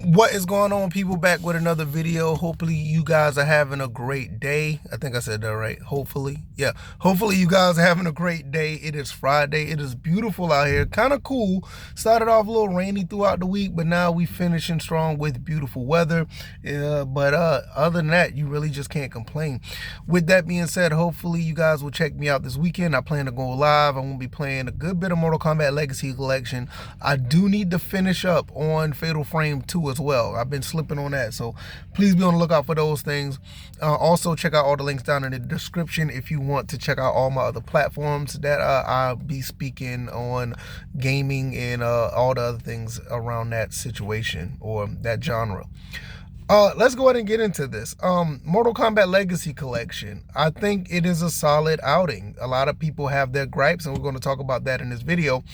What is going on, people? Back with another video. Hopefully you guys are having a great day. I think I said that right. Hopefully. Yeah. Hopefully you guys are having a great day. It is Friday. It is beautiful out here. Kind of cool. Started off a little rainy throughout the week, but now we finishing strong with beautiful weather. But other than that, you really just can't complain. With that being said, hopefully you guys will check me out this weekend. I plan to go live. I'm going to be playing a good bit of Mortal Kombat Legacy Collection. I do need to finish up on Fatal Frame 2 as well. I've been slipping on that, so please be on the lookout for those things. Also, check out all the links down in the description if you want to check out all my other platforms that I'll be speaking on gaming and all the other things around that situation or that genre. Let's go ahead and get into this. Mortal Kombat Legacy Collection. I think it is a solid outing. A lot of people have their gripes, and we're going to talk about that in this video.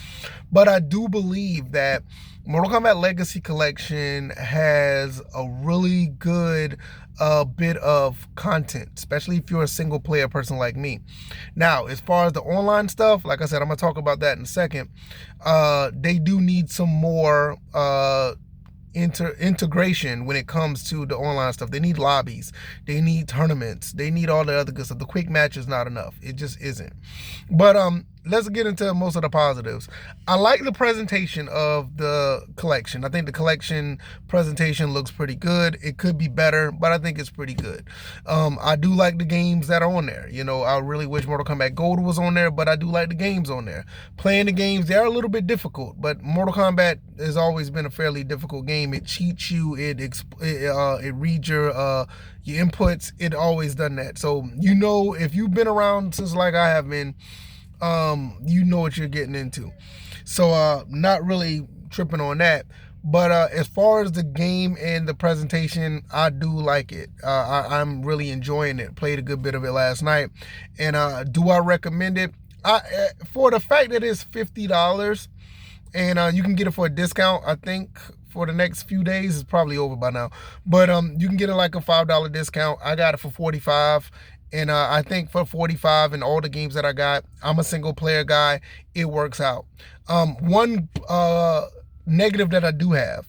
But I do believe that Mortal Kombat Legacy Collection has a really good bit of content, especially if you're a single player person like me. Now, as far as the online stuff, like I said, I'm going to talk about that in a second. They do need some more integration when it comes to the online stuff. They need lobbies, they need tournaments, they need all the other good stuff. The quick match is not enough. It just isn't. But let's get into most of the positives. I like the presentation of the collection. I think the collection presentation looks pretty good. It could be better, but I think it's pretty good. I do like the games that are on there. You know, I really wish Mortal Kombat Gold was on there, but I do like the games on there. Playing the games, they are a little bit difficult, but Mortal Kombat has always been a fairly difficult game. It cheats you, it reads your inputs. It always done that. So, you know, if you've been around since like I have been, you know what you're getting into. So not really tripping on that. But as far as the game and the presentation, I do like it. I'm really enjoying it. Played a good bit of it last night. And do I recommend it? For the fact that it's $50 and you can get it for a discount, I think for the next few days. It's probably over by now. But you can get it like a $5 discount. I got it for $45. And I think for $45 and all the games that I got, I'm a single player guy. It works out. One negative that I do have,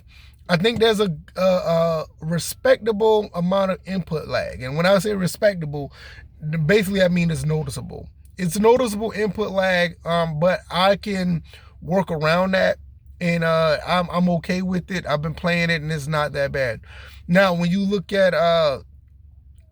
I think there's a respectable amount of input lag. And when I say respectable, basically I mean it's noticeable. It's noticeable input lag, but I can work around that. And I'm okay with it. I've been playing it and it's not that bad. Now, when you look at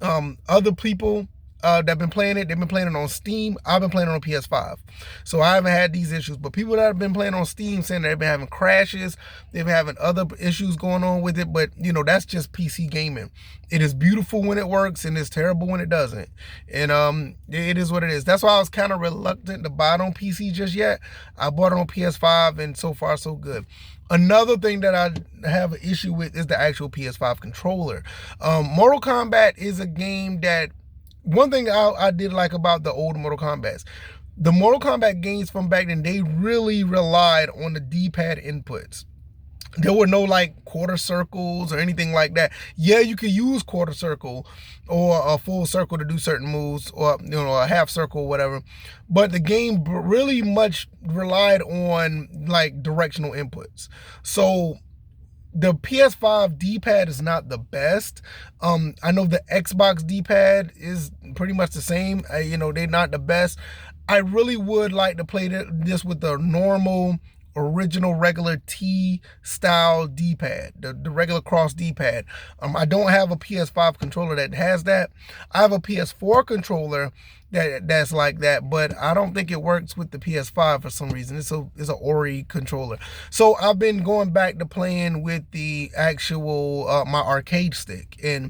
other people that have been playing it, they've been playing it on Steam. I've been playing it on PS5. So I haven't had these issues. But people that have been playing on Steam saying they've been having crashes, they've been having other issues going on with it. But, you know, that's just PC gaming. It is beautiful when it works and it's terrible when it doesn't. And it is what it is. That's why I was kind of reluctant to buy it on PC just yet. I bought it on PS5 and so far so good. Another thing that I have an issue with is the actual PS5 controller. Mortal Kombat is a game that, one thing I did like about the old Mortal Kombats, the Mortal Kombat games from back then, they really relied on the D-pad inputs. There were no like quarter circles or anything like that. Yeah, you could use quarter circle or a full circle to do certain moves, or you know, a half circle or whatever. But the game really much relied on like directional inputs. So the PS5 D-pad is not the best. I know the Xbox D-pad is pretty much the same. You know, they're not the best. I really would like to play this with the normal, original, regular T-style D-pad, the regular cross D-pad. I don't have a PS5 controller that has that. I have a PS4 controller that's like that, but I don't think it works with the PS5 for some reason. It's an Ori controller. So I've been going back to playing with the actual my arcade stick, and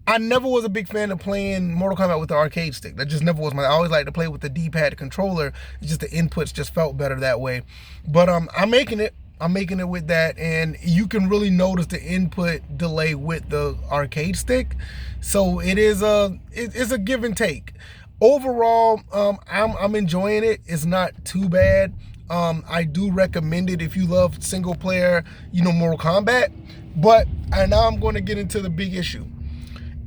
I never was a big fan of playing Mortal Kombat with the arcade stick. That just never was I always liked to play with the D-pad controller. It's just the inputs just felt better that way. But I'm making it with that, and you can really notice the input delay with the arcade stick. So it's a give and take. Overall, I'm enjoying it. It's not too bad. I do recommend it if you love single player, you know, Mortal Kombat. But now I'm going to get into the big issue.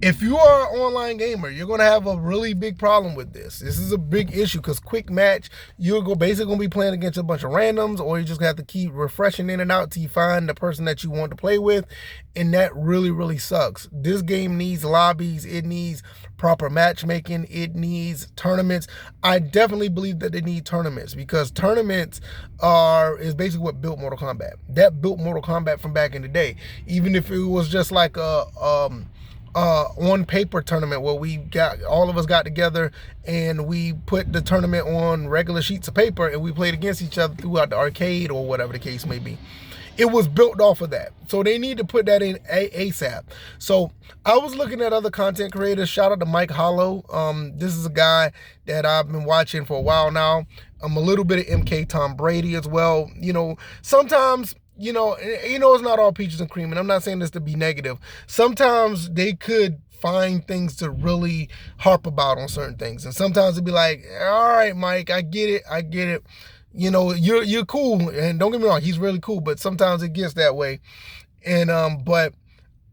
If you are an online gamer, you're gonna have a really big problem with this. This is a big issue because quick match, you're basically gonna be playing against a bunch of randoms, or you just have to keep refreshing in and out till you find the person that you want to play with, and that really, really sucks. This game needs lobbies. It needs proper matchmaking. It needs tournaments. I definitely believe that they need tournaments because tournaments is basically what built Mortal Kombat. That built Mortal Kombat from back in the day. Even if it was just like a on paper tournament where all of us got together and we put the tournament on regular sheets of paper and we played against each other throughout the arcade or whatever the case may be. It was built off of that. So they need to put that in ASAP. So I was looking at other content creators. Shout out to Mike Hollow. This is a guy that I've been watching for a while now. A little bit of MK Tom Brady as well. Sometimes it's not all peaches and cream, and I'm not saying this to be negative. Sometimes they could find things to really harp about on certain things, and sometimes it'd be like, all right, Mike, I get it. You're cool, and don't get me wrong, he's really cool, but sometimes it gets that way. And but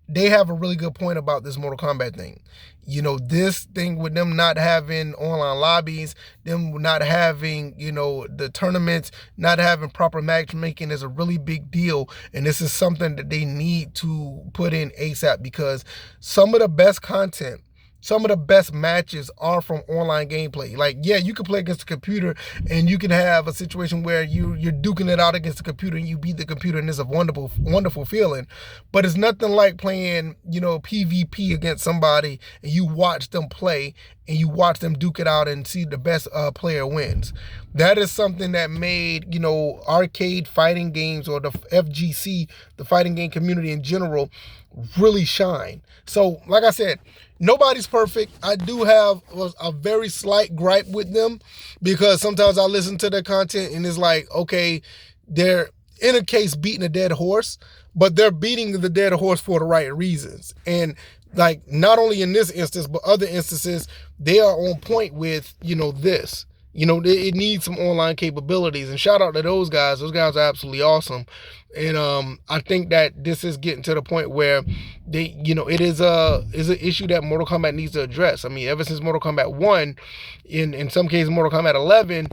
they have a really good point about this Mortal Kombat thing. This thing with them not having online lobbies, them not having, the tournaments, not having proper matchmaking is a really big deal. And this is something that they need to put in ASAP because some of the best content, some of the best matches are from online gameplay. Like, yeah, you can play against the computer and you can have a situation where you're duking it out against the computer and you beat the computer and it's a wonderful, wonderful feeling. But it's nothing like playing, PvP against somebody and you watch them play and you watch them duke it out and see the best player wins. That is something that made, arcade fighting games or the FGC, the fighting game community in general, really shine. So, like I said, nobody's perfect. I do have a very slight gripe with them because sometimes I listen to their content and it's like, okay, they're in a case beating a dead horse, but they're beating the dead horse for the right reasons. And like, not only in this instance, but other instances, they are on point with, this. It needs some online capabilities, and shout out to those guys. Those guys are absolutely awesome. And I think that this is getting to the point where it is an issue that Mortal Kombat needs to address. I mean, ever since Mortal Kombat 1, in some cases Mortal Kombat 11,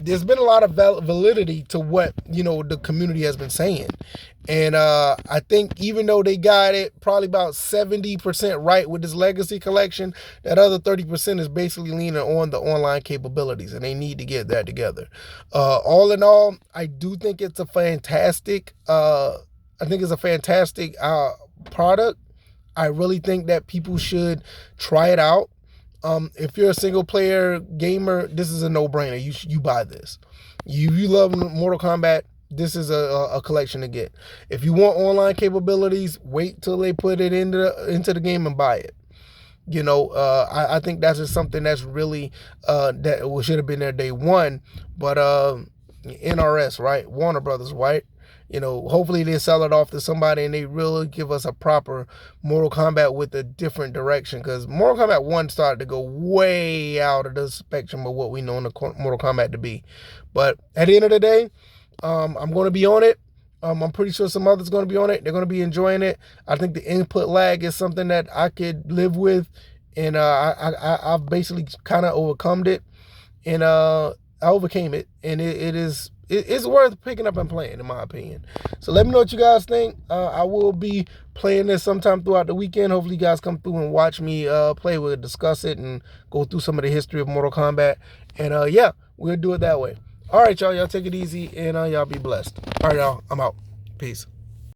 there's been a lot of validity to what, the community has been saying. And I think even though they got it probably about 70% right with this Legacy collection, that other 30% is basically leaning on the online capabilities, and they need to get that together. All in all, I do think it's a fantastic, product. I really think that people should try it out. If you're a single player gamer, this is a no-brainer. You buy this. You love Mortal Kombat, this is a collection to get. If you want online capabilities, wait till they put it into the game and buy it. I think that's just something that's really that should have been there day one. But NRS, right? Warner Brothers, right? Hopefully they sell it off to somebody and they really give us a proper Mortal Kombat with a different direction, because Mortal Kombat 1 started to go way out of the spectrum of what we know Mortal Kombat to be. But at the end of the day, I'm going to be on it. I'm pretty sure some others going to be on it. They're going to be enjoying it. I think the input lag is something that I could live with, and I've basically kind of overcome it, and I overcame it, and it's worth picking up and playing, in my opinion. So let me know what you guys think. I will be playing this sometime throughout the weekend. Hopefully you guys come through and watch me play. We'll discuss it and go through some of the history of Mortal Kombat, and yeah, we'll do it that way. All right, y'all take it easy, and y'all be blessed. All right, y'all, I'm out. Peace.